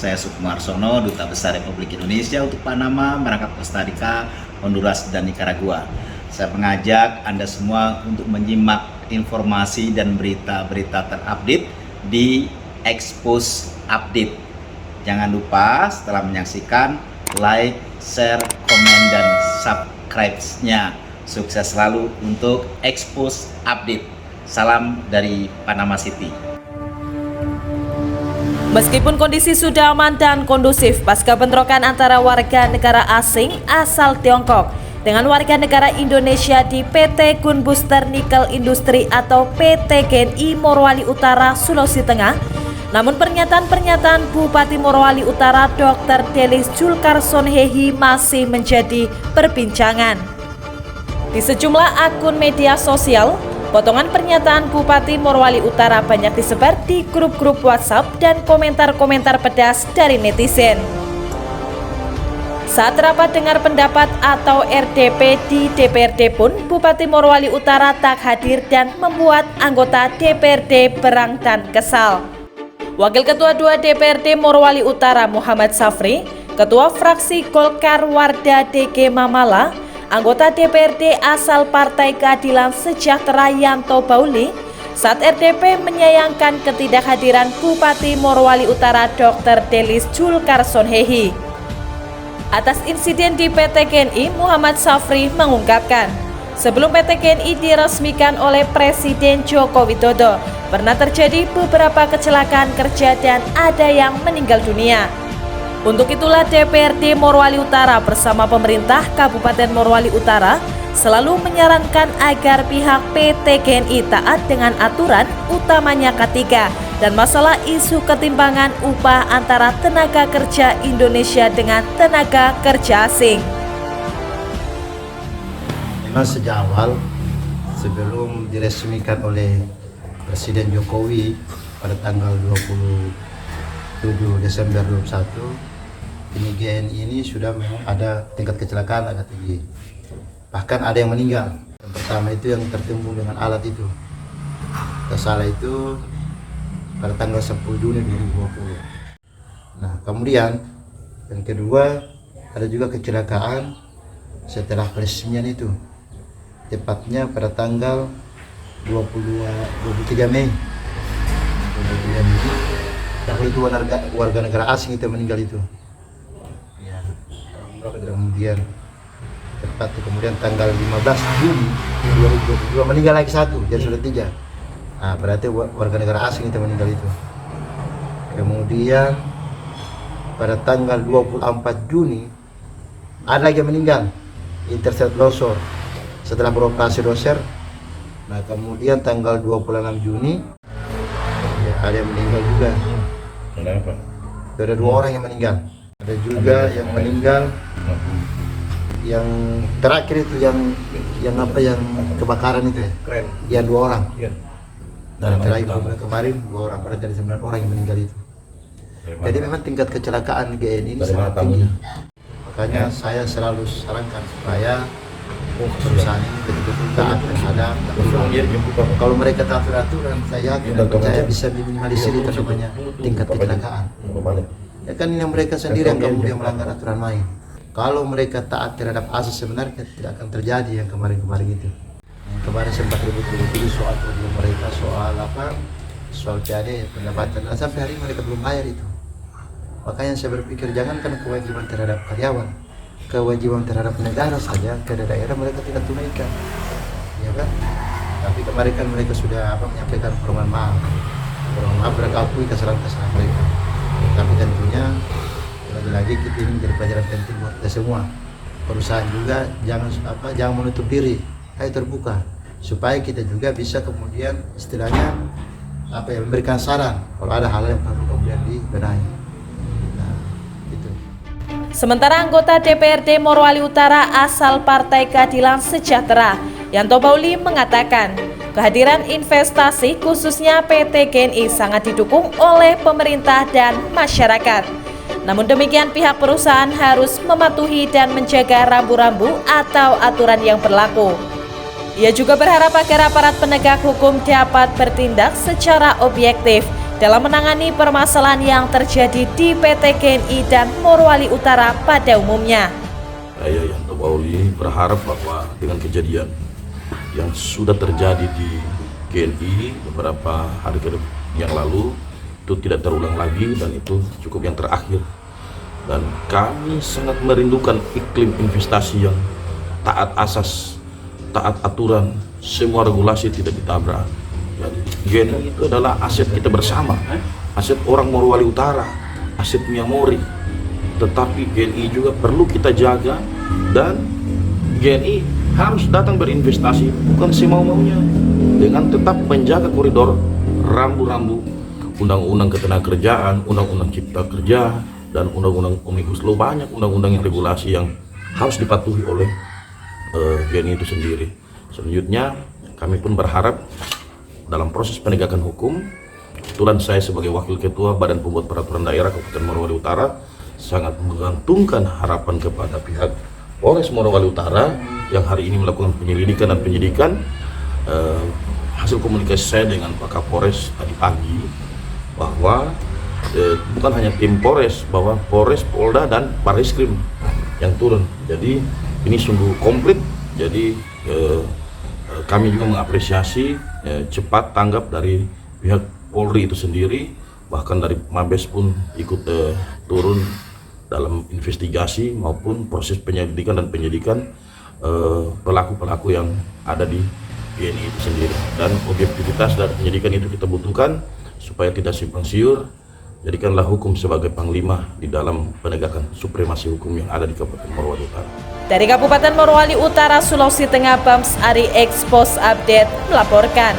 Saya Sukmarsono, Duta Besar Republik Indonesia untuk Panama, Merangkap Costa Rica, Honduras, dan Nicaragua. Saya mengajak Anda semua untuk menyimak informasi dan berita-berita terupdate di Expose Update. Jangan lupa setelah menyaksikan, like, share, komen, dan subscribe-nya. Sukses selalu untuk Expose Update. Salam dari Panama City. Meskipun kondisi sudah aman dan kondusif pasca bentrokan antara warga negara asing asal Tiongkok dengan warga negara Indonesia di PT Gunbuster Nikel Industri atau PT GNI Morowali Utara, Sulawesi Tengah, namun pernyataan-pernyataan Bupati Morowali Utara Dr. Delis Julkarsonhehi masih menjadi perbincangan. Di sejumlah akun media sosial, potongan pernyataan Bupati Morowali Utara banyak disebar di grup-grup WhatsApp dan komentar-komentar pedas dari netizen. Saat rapat dengar pendapat atau RDP di DPRD pun, Bupati Morowali Utara tak hadir dan membuat anggota DPRD berang dan kesal. Wakil Ketua 2 DPRD Morowali Utara Muhammad Safri, Ketua Fraksi Golkar Warda DG Mamala, anggota DPRD asal Partai Keadilan Sejahtera Yanto Bauli, saat RDP menyayangkan ketidakhadiran Bupati Morowali Utara Dr. Delis Julkarsonhehi. Atas insiden di PT GNI, Muhammad Safri mengungkapkan, sebelum PT GNI diresmikan oleh Presiden Joko Widodo, pernah terjadi beberapa kecelakaan kerja dan ada yang meninggal dunia. Untuk itulah DPRD Morowali Utara bersama pemerintah Kabupaten Morowali Utara selalu menyarankan agar pihak PT GNI taat dengan aturan, utamanya K3, dan masalah isu ketimpangan upah antara tenaga kerja Indonesia dengan tenaga kerja asing. Memang sejak awal, sebelum diresmikan oleh Presiden Jokowi pada tanggal 27 Desember 2021, ini GNI ini sudah memang ada tingkat kecelakaan agak tinggi. Bahkan ada yang meninggal. Yang pertama itu yang tertimbun dengan alat itu. Salah itu pada tanggal 10 Juni 2020. Nah, kemudian yang kedua ada juga kecelakaan setelah peresmian itu. Tepatnya pada tanggal 23 Mei. 23 Mei. Itu warga negara asing itu meninggal itu. Kemudian tepat kemudian tanggal 15 Juni 2022 meninggal lagi satu, jadi sudah 3. Nah, berarti warga negara asing itu meninggal itu. Kemudian pada tanggal 24 Juni ada lagi yang meninggal, Interset Longsor setelah beroperasi doser. Nah, kemudian tanggal 26 Juni ada yang meninggal juga. Kenapa? Ada 2 orang yang meninggal. Ada juga yang meninggal, yang terakhir itu yang kebakaran itu ya, keren. Yang 2 orang. Dan terakhir kemarin 2 orang, pada dari 9 orang yang meninggal itu. Jadi memang tingkat kecelakaan GNI ini sangat tinggi. Makanya saya selalu sarankan supaya perusahaan ini betul-betul taat terhadap aturan. Kalau mereka taat aturan, saya yakin dan percaya bisa minimalisir itu namanya tingkat kecelakaan. Ya kan ini mereka sendiri yang kemudian melanggar aturan main. Kalau mereka taat terhadap asas sebenarnya tidak akan terjadi yang kemarin-kemarin itu. Kemarin sempat ribut-ribut soal problem mereka, soal PAD pendapatan. Nah, sampai hari ini mereka belum bayar itu. Makanya saya berpikir jangankan kewajiban terhadap karyawan, kewajiban terhadap negara saja ke daerah mereka tidak tunaikan, ya kan? Tapi kemarin kan mereka sudah menyampaikan permohonan maaf mereka akui kesalahan-kesalahan mereka. Tapi tentunya lagi-lagi kita ini menjadi pelajaran penting buat kita semua. Perusahaan juga jangan menutup diri, ayo terbuka supaya kita juga bisa kemudian istilahnya memberikan saran kalau ada hal yang perlu kemudian dibenahi. Nah, itu. Sementara anggota DPRD Morowali Utara asal Partai Keadilan Sejahtera Yanto Bauli mengatakan, kehadiran investasi khususnya PT GNI sangat didukung oleh pemerintah dan masyarakat. Namun demikian pihak perusahaan harus mematuhi dan menjaga rambu-rambu atau aturan yang berlaku. Ia juga berharap agar aparat penegak hukum dapat bertindak secara objektif dalam menangani permasalahan yang terjadi di PT GNI dan Morowali Utara pada umumnya. Saya Yanto Bauli berharap bahwa dengan kejadian yang sudah terjadi di GNI beberapa hari yang lalu itu tidak terulang lagi dan itu cukup yang terakhir. Dan kami sangat merindukan iklim investasi yang taat asas, taat aturan, semua regulasi tidak ditabrak. Jadi GNI itu adalah aset kita bersama, aset orang Morowali Utara, aset Miyamori. Tetapi GNI juga perlu kita jaga dan GNI harus datang berinvestasi bukan semau-maunya, dengan tetap menjaga koridor rambu-rambu undang-undang ketenagakerjaan, undang-undang cipta kerja, dan undang-undang Omnibus Law. Banyak undang-undang yang regulasi yang harus dipatuhi oleh GNI itu sendiri. Selanjutnya kami pun berharap dalam proses penegakan hukum, kebetulan saya sebagai Wakil Ketua Badan Pembuat Peraturan Daerah Kabupaten Morowali Utara sangat menggantungkan harapan kepada pihak Polres Morowali Utara yang hari ini melakukan penyelidikan dan penyidikan. Hasil komunikasi saya dengan Pak Kapolres tadi pagi bahwa bukan hanya tim Polres, bahwa Polres, Polda, dan Barreskrim yang turun. Jadi ini sungguh komplit. Jadi kami juga mengapresiasi cepat tanggap dari pihak Polri itu sendiri, bahkan dari Mabes pun ikut turun dalam investigasi maupun proses penyelidikan dan penyidikan pelaku-pelaku yang ada di GNI itu sendiri. Dan objektivitas dan penyidikan itu kita butuhkan supaya tidak simpang siur. Jadikanlah hukum sebagai panglima di dalam penegakan supremasi hukum yang ada di Kabupaten Morowali Utara. Dari Kabupaten Morowali Utara, Sulawesi Tengah, Bams Ari Expos Update melaporkan.